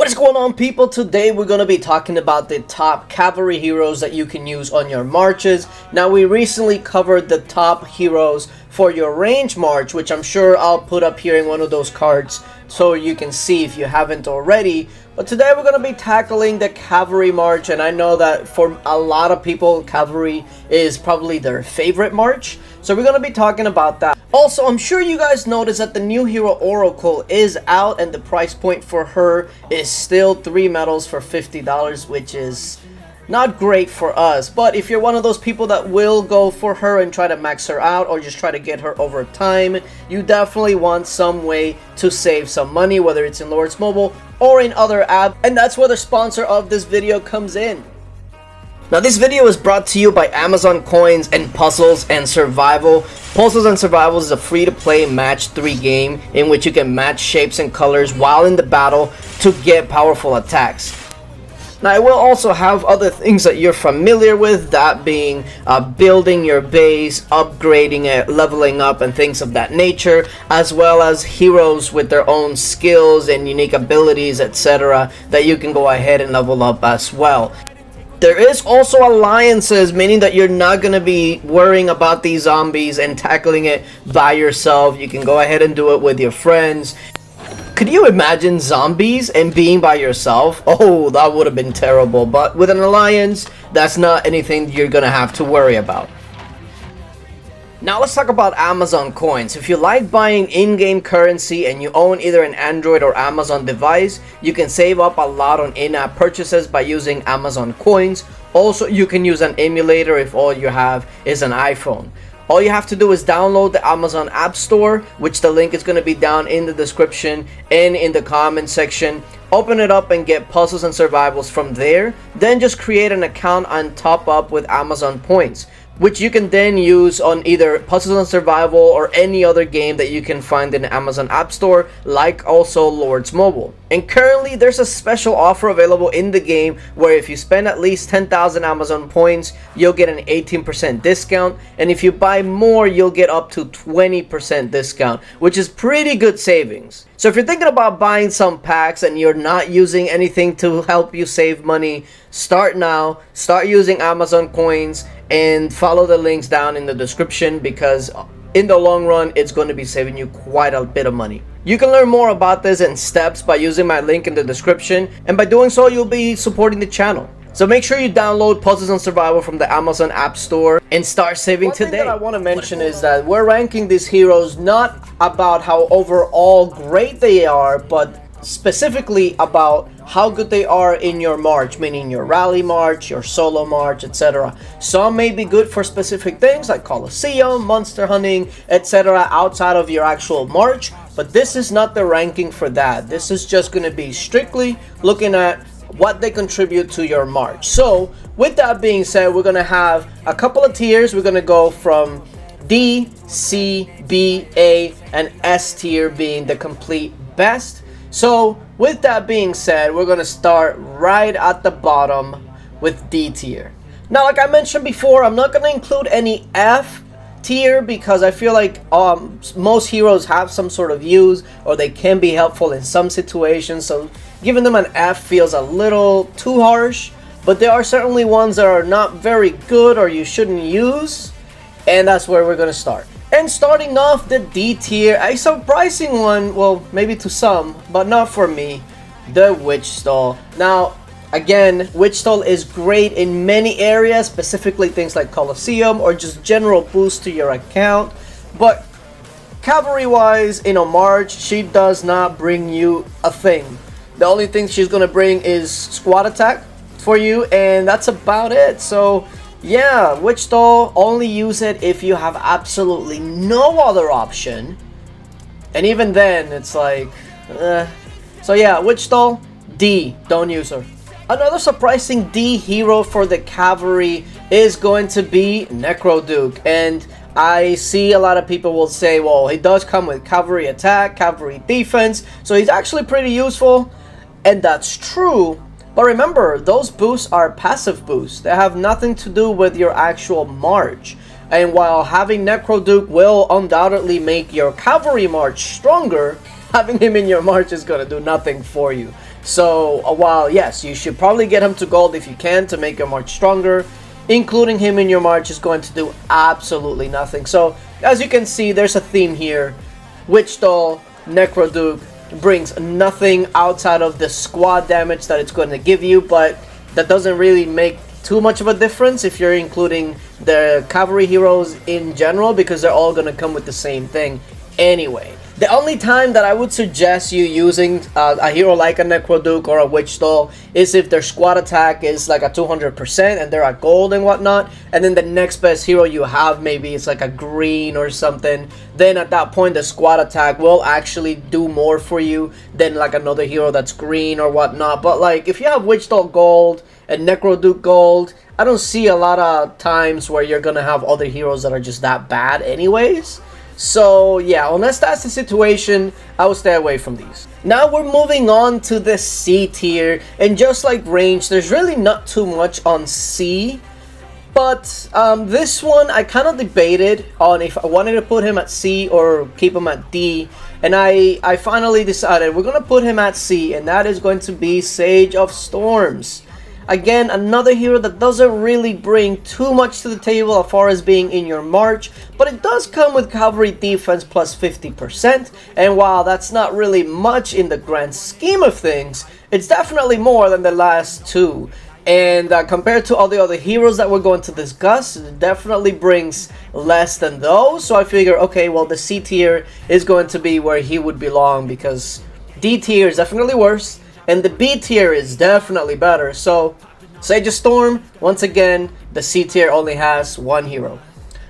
What is going on, people? Today we're going to be talking about the top cavalry heroes that you can use on your marches. Now, we recently covered the top heroes for your range march, which I'm sure I'll put up here in one of those cards so you can see if you haven't already. But today we're going to be tackling the cavalry march, and I know that for a lot of people cavalry is probably their favorite march, so we're going to be talking about that. Also, I'm sure you guys noticed that the new hero Oracle is out, and the price point for her is still 3 medals for $50, which is not great for us. But if you're one of those people that will go for her and try to max her out or just try to get her over time, you definitely want some way to save some money, whether it's in Lords Mobile or in other apps, and that's where the sponsor of this video comes in. Now, this video is brought to you by Amazon Coins and Puzzles and Survival. Puzzles and Survival is a free-to-play match 3 game in which you can match shapes and colors while in the battle to get powerful attacks. Now, it will also have other things that you're familiar with, that being building your base, upgrading it, leveling up, and things of that nature, as well as heroes with their own skills and unique abilities, etc., that you can go ahead and level up as well. There is also alliances, meaning that you're not going to be worrying about these zombies and tackling it by yourself. You can go ahead and do it with your friends. Could you imagine zombies and being by yourself? Oh, that would have been terrible. But with an alliance, that's not anything you're going to have to worry about. Now let's talk about Amazon Coins. If you like buying in-game currency and you own either an Android or Amazon device, you can save up a lot on in-app purchases by using Amazon Coins. Also, you can use an emulator if all you have is an iPhone. All you have to do is download the Amazon Appstore, which the link is going to be down in the description and in the comment section. Open it up and get Puzzles and Survivals from there. Then just create an account and top up with Amazon Points, which you can then use on either Puzzles and Survival or any other game that you can find in the Amazon App Store, like also Lords Mobile. And currently there's a special offer available in the game where if you spend at least 10,000 Amazon points, you'll get an 18% discount, and if you buy more, you'll get up to 20% discount, which is pretty good savings. So if you're thinking about buying some packs and you're not using anything to help you save money, start now. Start using Amazon Coins and follow the links down in the description, because in the long run, it's going to be saving you quite a bit of money. You can learn more about this in steps by using my link in the description, and by doing so, you'll be supporting the channel. So make sure you download Puzzles and Survival from the Amazon App Store and start saving today. One thing that I want to mention is that we're ranking these heroes not about how overall great they are, but specifically about how good they are in your march, meaning your rally march, your solo march, etc. Some may be good for specific things like Coliseum, monster hunting, etc. outside of your actual march, but this is not the ranking for that. This is just going to be strictly looking at what they contribute to your march. So with that being said, we're going to have a couple of tiers. We're going to go from D, C, B, A, and S tier being the complete best. So with that being said, we're going to start right at the bottom with D tier. Now, like I mentioned before, I'm not going to include any F tier because I feel like most heroes have some sort of use, or they can be helpful in some situations, so giving them an F feels a little too harsh. But there are certainly ones that are not very good or you shouldn't use, and that's where we're going to start. And starting off the D tier, a surprising one, well, maybe to some, but not for me, the Witch Stall. Now, again, Witch Stall is great in many areas, specifically things like Coliseum or just general boost to your account. But cavalry-wise, in a march, she does not bring you a thing. The only thing she's going to bring is squad attack for you, and that's about it. So yeah, Witch Stall, only use it if you have absolutely no other option. And even then, it's like, So yeah, Witch Stall, D, don't use her. Another surprising D hero for the cavalry is going to be Necroduke. And I see a lot of people will say, well, he does come with cavalry attack, cavalry defense, so he's actually pretty useful. And that's true. But remember, those boosts are passive boosts. They have nothing to do with your actual march. And while having Necroduke will undoubtedly make your cavalry march stronger, having him in your march is going to do nothing for you. So while yes, you should probably get him to gold if you can to make your march stronger, including him in your march is going to do absolutely nothing. So as you can see, there's a theme here. Witch Doll, Necroduke brings nothing outside of the squad damage that it's going to give you, but that doesn't really make too much of a difference if you're including the cavalry heroes in general, because they're all going to come with the same thing anyway. The only time that I would suggest you using a hero like a Necroduke or a Witch Doll is if their squad attack is like a 200% and they're at gold and whatnot, and then the next best hero you have, maybe it's like a green or something, then at that point the squad attack will actually do more for you than like another hero that's green or whatnot. But like if you have Witch Doll gold and Necroduke gold, I don't see a lot of times where you're gonna have other heroes that are just that bad anyways. So yeah, unless that's the situation, I will stay away from these. Now we're moving on to the C tier, and just like range, there's really not too much on C. But this one, I kind of debated on if I wanted to put him at C or keep him at D. And I finally decided we're going to put him at C, and that is going to be Sage of Storms. Again, another hero that doesn't really bring too much to the table as far as being in your march, but it does come with cavalry defense plus 50%, and while that's not really much in the grand scheme of things, it's definitely more than the last two. And compared to all the other heroes that we're going to discuss, it definitely brings less than those. So I figure, okay, well, the C tier is going to be where he would belong, because D tier is definitely worse, and the B tier is definitely better. So Sage of Storm, once again, the C tier only has one hero.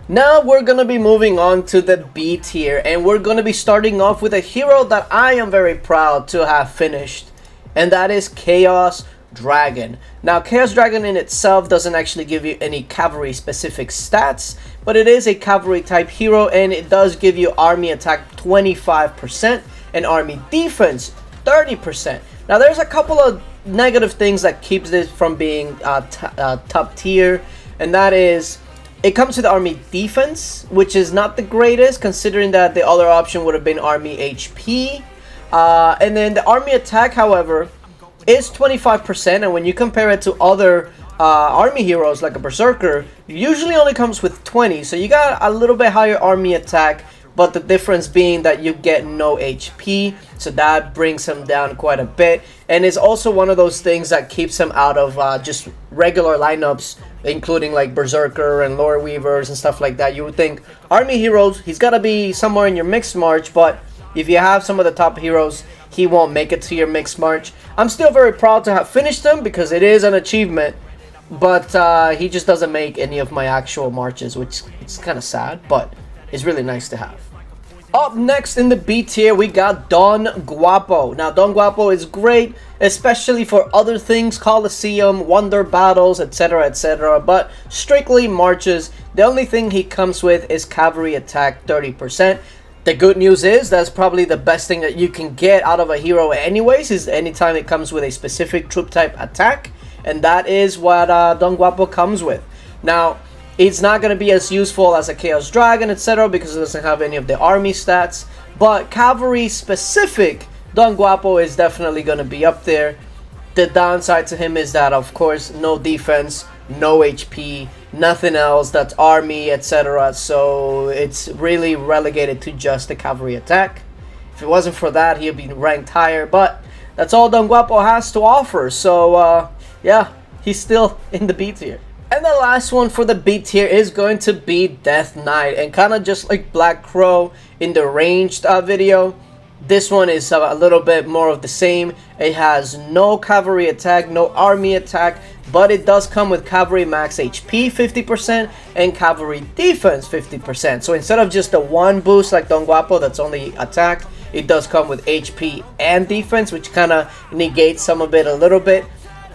Now we're going to be moving on to the B tier, and we're going to be starting off with a hero that I am very proud to have finished, and that is Chaos Dragon. Now Chaos Dragon in itself doesn't actually give you any cavalry specific stats, but it is a cavalry type hero, and it does give you army attack 25% and army defense 30%. Now there's a couple of negative things that keeps this from being top tier, and that is it comes with army defense, which is not the greatest considering that the other option would have been army HP, and then the army attack, however, is 25%, and when you compare it to other army heroes like a Berserker, usually only comes with 20, so you got a little bit higher army attack, but the difference being that you get no HP, so that brings him down quite a bit, and it's also one of those things that keeps him out of just regular lineups, including like Berserker and Lore Weavers and stuff like that. You would think army heroes, he's got to be somewhere in your mixed march, but if you have some of the top heroes, he won't make it to your mixed march. I'm still very proud to have finished him because it is an achievement, but he just doesn't make any of my actual marches, which is kind of sad, but it's really nice to have. Up next in the B tier, we got Don Guapo. Now, Don Guapo is great, especially for other things, Coliseum, Wonder Battles, etc., etc., but strictly marches, the only thing he comes with is cavalry attack 30%. The good news is that's probably the best thing that you can get out of a hero anyways, is anytime it comes with a specific troop type attack, and that is what Don Guapo comes with. Now, it's not going to be as useful as a Chaos Dragon, etc., because it doesn't have any of the army stats, but cavalry specific, Don Guapo is definitely going to be up there. The downside to him is that, of course, no defense, no HP, nothing else that's army, etc., so it's really relegated to just the cavalry attack. If it wasn't for that, he'd be ranked higher, but that's all Don Guapo has to offer, so yeah, he's still in the B tier. And the last one for the B tier is going to be Death Knight, and kind of just like Black Crow in the ranged video, this one is a little bit more of the same. It has no cavalry attack, no army attack, but it does come with cavalry max HP 50% and cavalry defense 50%. So instead of just the one boost like Don Guapo that's only attack, it does come with HP and defense, which kind of negates some of it a little bit.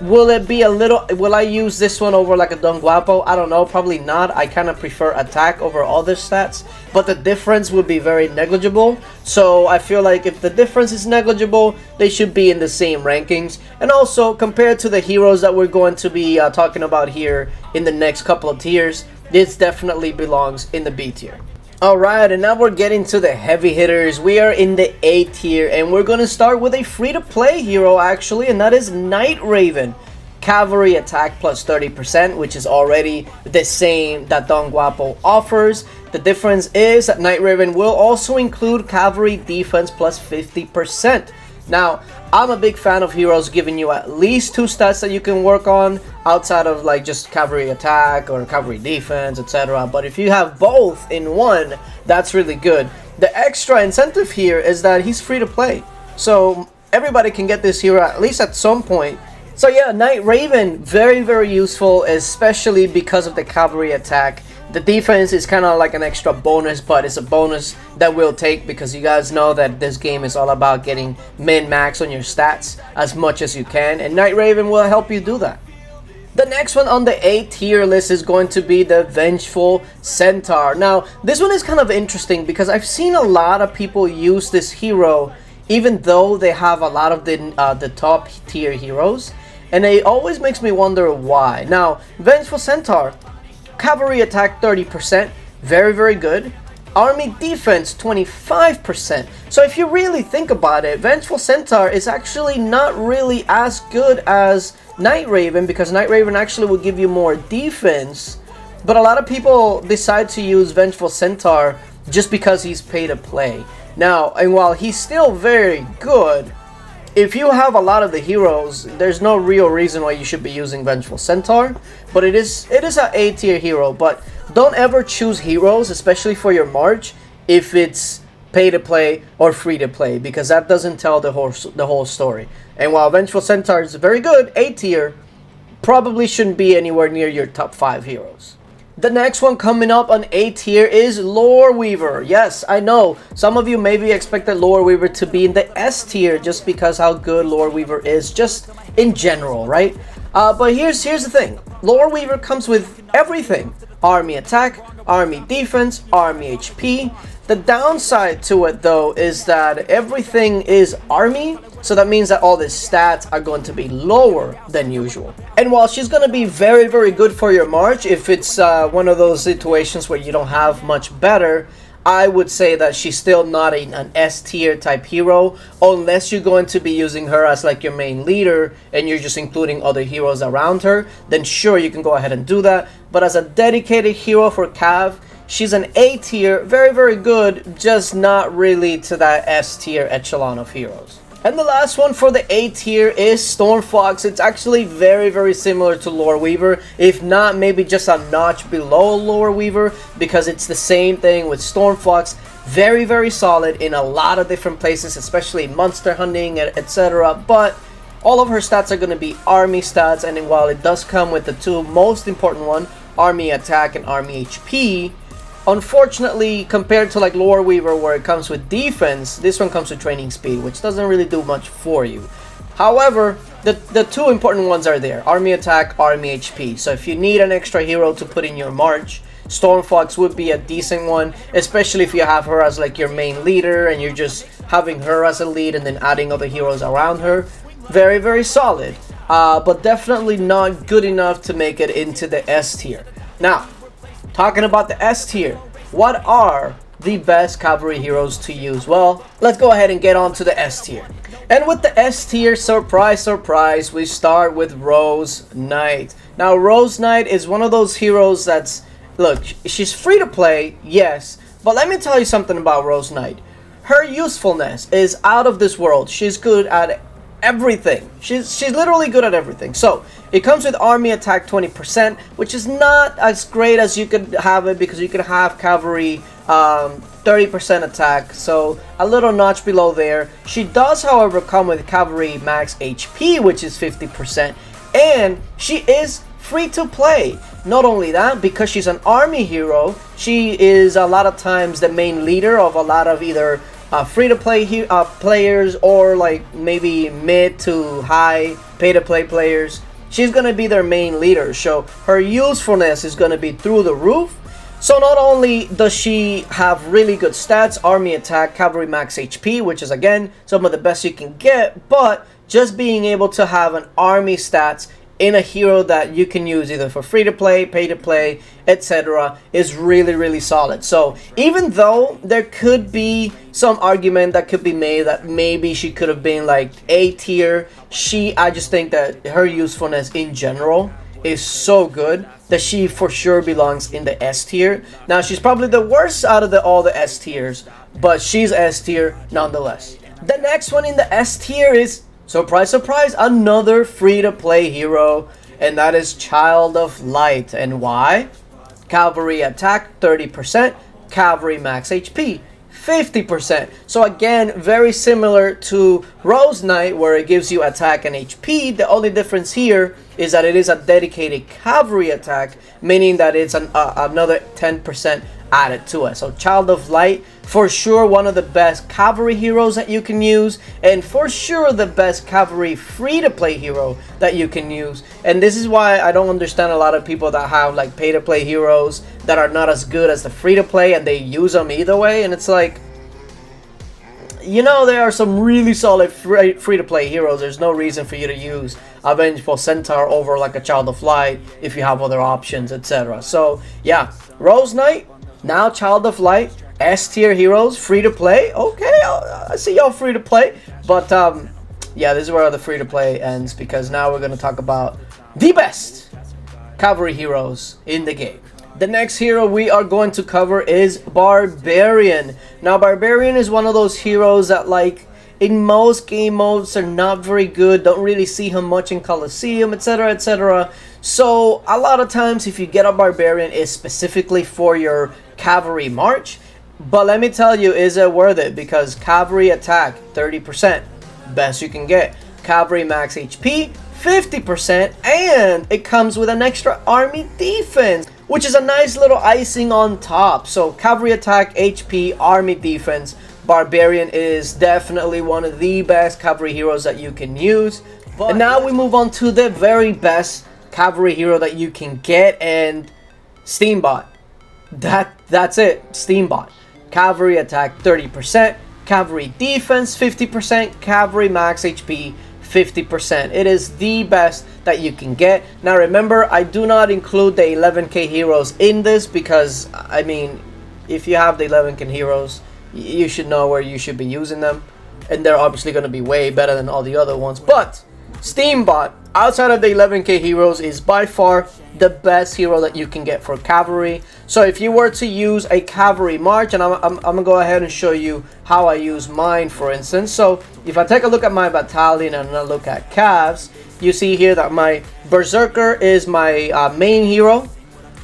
Will I use this one over like a Don Guapo? I don't know, probably not. I kind of prefer attack over other stats, but the difference would be very negligible. So I feel like if the difference is negligible, they should be in the same rankings. And also, compared to the heroes that we're going to be talking about here in the next couple of tiers, this definitely belongs in the B tier. Alright, and now we're getting to the heavy hitters. We are in the A tier, and we're going to start with a free-to-play hero, actually, and that is Night Raven. Cavalry attack plus 30%, which is already the same that Don Guapo offers. The difference is that Night Raven will also include cavalry defense plus 50%. Now, I'm a big fan of heroes giving you at least 2 stats that you can work on outside of like just cavalry attack or cavalry defense, etc. But if you have both in one, that's really good. The extra incentive here is that he's free to play, so everybody can get this hero at least at some point. So yeah, Night Raven, very useful, especially because of the cavalry attack. The defense is kind of like an extra bonus, but it's a bonus that we'll take because you guys know that this game is all about getting min-max on your stats as much as you can, and Night Raven will help you do that. The next one on the A tier list is going to be the Vengeful Centaur. Now, this one is kind of interesting because I've seen a lot of people use this hero even though they have a lot of the top tier heroes, and it always makes me wonder why. Now, Vengeful Centaur, cavalry attack 30%, very good. Army defense 25%. So if you really think about it, Vengeful Centaur is actually not really as good as Night Raven, because Night Raven actually will give you more defense, but a lot of people decide to use Vengeful Centaur just because he's pay to play. Now, and while he's still very good, if you have a lot of the heroes, there's no real reason why you should be using Vengeful Centaur, but it is an A tier hero. But don't ever choose heroes, especially for your March, if it's pay to play or free to play, because that doesn't tell the whole story. And while Vengeful Centaur is very good, A tier, probably shouldn't be anywhere near your top 5 heroes. The next one coming up on A tier is Lore Weaver. Yes, I know, some of you maybe expected Lore Weaver to be in the S tier just because how good Lore Weaver is just in general, right? But here's the thing. Lore Weaver comes with everything. Army attack, army defense, army HP. The downside to it though is that everything is army, so that means that all the stats are going to be lower than usual. And while she's going to be very good for your March, if it's one of those situations where you don't have much better, I would say that she's still not an S tier type hero, unless you're going to be using her as like your main leader and you're just including other heroes around her. Then sure, you can go ahead and do that. But as a dedicated hero for Cav, she's an A tier, very good, just not really to that S tier echelon of heroes. And the last one for the A tier is Stormfox. It's actually very similar to Lore Weaver, if not maybe just a notch below Lore Weaver, because it's the same thing with Stormfox. Very solid in a lot of different places, especially monster hunting, etc. But all of her stats are going to be army stats, and while it does come with the 2 most important one, army attack and army HP, unfortunately, compared to like Lore Weaver where it comes with defense, this one comes with training speed, which doesn't really do much for you. However, the 2 important ones are there, army attack, army HP. So if you need an extra hero to put in your March, Stormfox would be a decent one, especially if you have her as like your main leader and you're just having her as a lead and then adding other heroes around her. Very solid, but definitely not good enough to make it into the S tier. Now, talking about the S tier, what are the best cavalry heroes to use? Well, let's go ahead and get on to the S tier. And with the S tier, surprise, we start with Rose Knight. Now, Rose Knight is one of those heroes that's, look, she's free to play, yes, but let me tell you something about Rose Knight. Her usefulness is out of this world. She's good at everything. She's literally good at everything. So it comes with army attack 20%, which is not as great as you could have it, because you could have cavalry 30% attack, so a little notch below there. She does, however, come with cavalry max HP, which is 50%, and she is free to play. Not only that, because she's an army hero, she is a lot of times the main leader of a lot of either free-to-play players or like maybe mid to high pay-to-play players. She's going to be their main leader, so her usefulness is going to be through the roof. So not only does she have really good stats, army attack, cavalry max HP, which is again some of the best you can get, but just being able to have an army stats in a hero that you can use either for free to play, pay to play, etc. is really, really solid. So even though there could be some argument that could be made that maybe she could have been like A tier, I just think that her usefulness in general is so good that she for sure belongs in the S tier. Now she's probably the worst out of all the S tiers, but she's S tier nonetheless. The next one in the S tier is, surprise, surprise, another free-to-play hero, and that is Child of Light. And why? Cavalry attack 30%, Cavalry max HP 50%. So again, very similar to Rose Knight, where it gives you attack and HP. The only difference here is that it is a dedicated cavalry attack, meaning that it's another 10% added to it. So Child of Light, for sure one of the best cavalry heroes that you can use, and for sure the best cavalry free-to-play hero that you can use. And this is why I don't understand a lot of people that have like pay-to-play heroes that are not as good as the free-to-play, and they use them either way. And it's like, you know, there are some really solid free-to-play heroes. There's no reason for you to use a Vengeful Centaur over like a Child of Light if you have other options, etc. So yeah, Rose Knight, now Child of Light, S tier heroes, free to play. Okay, I see y'all free to play, but yeah, this is where the free to play ends, because now we're gonna talk about the best cavalry heroes in the game. The next hero we are going to cover is Barbarian. Now Barbarian is one of those heroes that, like, in most game modes are not very good, don't really see him much in Coliseum, etc, etc. So a lot of times if you get a Barbarian, it's specifically for your cavalry march. But let me tell you, is it worth it? Because cavalry attack 30%, best you can get. Cavalry max HP 50%, and it comes with an extra army defense, which is a nice little icing on top. So cavalry attack, HP, army defense. Barbarian is definitely one of the best cavalry heroes that you can use. And now we move on to the very best cavalry hero that you can get, and Steambot. That's it, Steambot. Cavalry attack 30%, cavalry defense 50%, cavalry max HP 50%. It is the best that you can get. Now remember, I do not include the 11k heroes in this, because I mean, if you have the 11k heroes, you should know where you should be using them, and they're obviously going to be way better than all the other ones. But Steambot, outside of the 11k heroes, is by far the best hero that you can get for cavalry. So if you were to use a cavalry march, and I'm gonna go ahead and show you how I use mine, for instance. So if I take a look at my battalion and I look at calves, you see here that my Berserker is my main hero.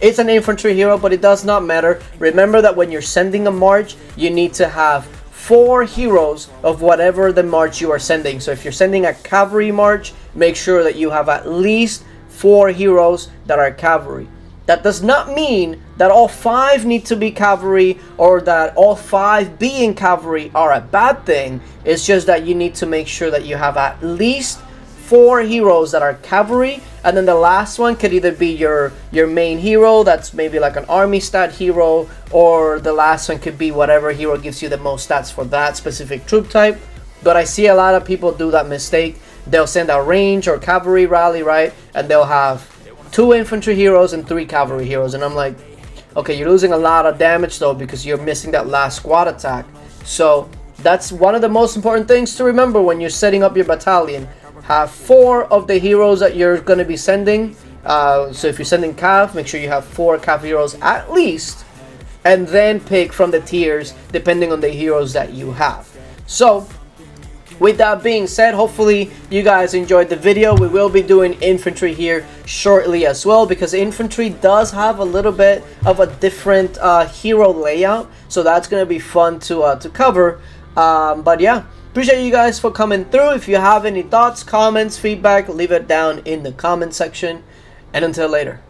It's an infantry hero, but it does not matter. Remember that when you're sending a march, you need to have 4 heroes of whatever the march you are sending. So if you're sending a cavalry march, make sure that you have at least 4 heroes that are cavalry. That does not mean that all 5 need to be cavalry, or that all 5 being cavalry are a bad thing. It's just that you need to make sure that you have at least 4 heroes that are cavalry, and then the last one could either be your main hero, that's maybe like an army stat hero, or the last one could be whatever hero gives you the most stats for that specific troop type. But I see a lot of people do that mistake. They'll send a range or cavalry rally, right, and they'll have 2 infantry heroes and 3 cavalry heroes, and I'm like, okay, you're losing a lot of damage though, because you're missing that last squad attack. So that's one of the most important things to remember when you're setting up your battalion. Have 4 of the heroes that you're going to be sending. So if you're sending Cav, make sure you have 4 Cav heroes at least, and then pick from the tiers depending on the heroes that you have. So with that being said, hopefully you guys enjoyed the video. We will be doing infantry here shortly as well, because infantry does have a little bit of a different hero layout, so that's going to be fun to cover. But yeah, appreciate you guys for coming through. If you have any thoughts, comments, feedback, leave it down in the comment section, and until later.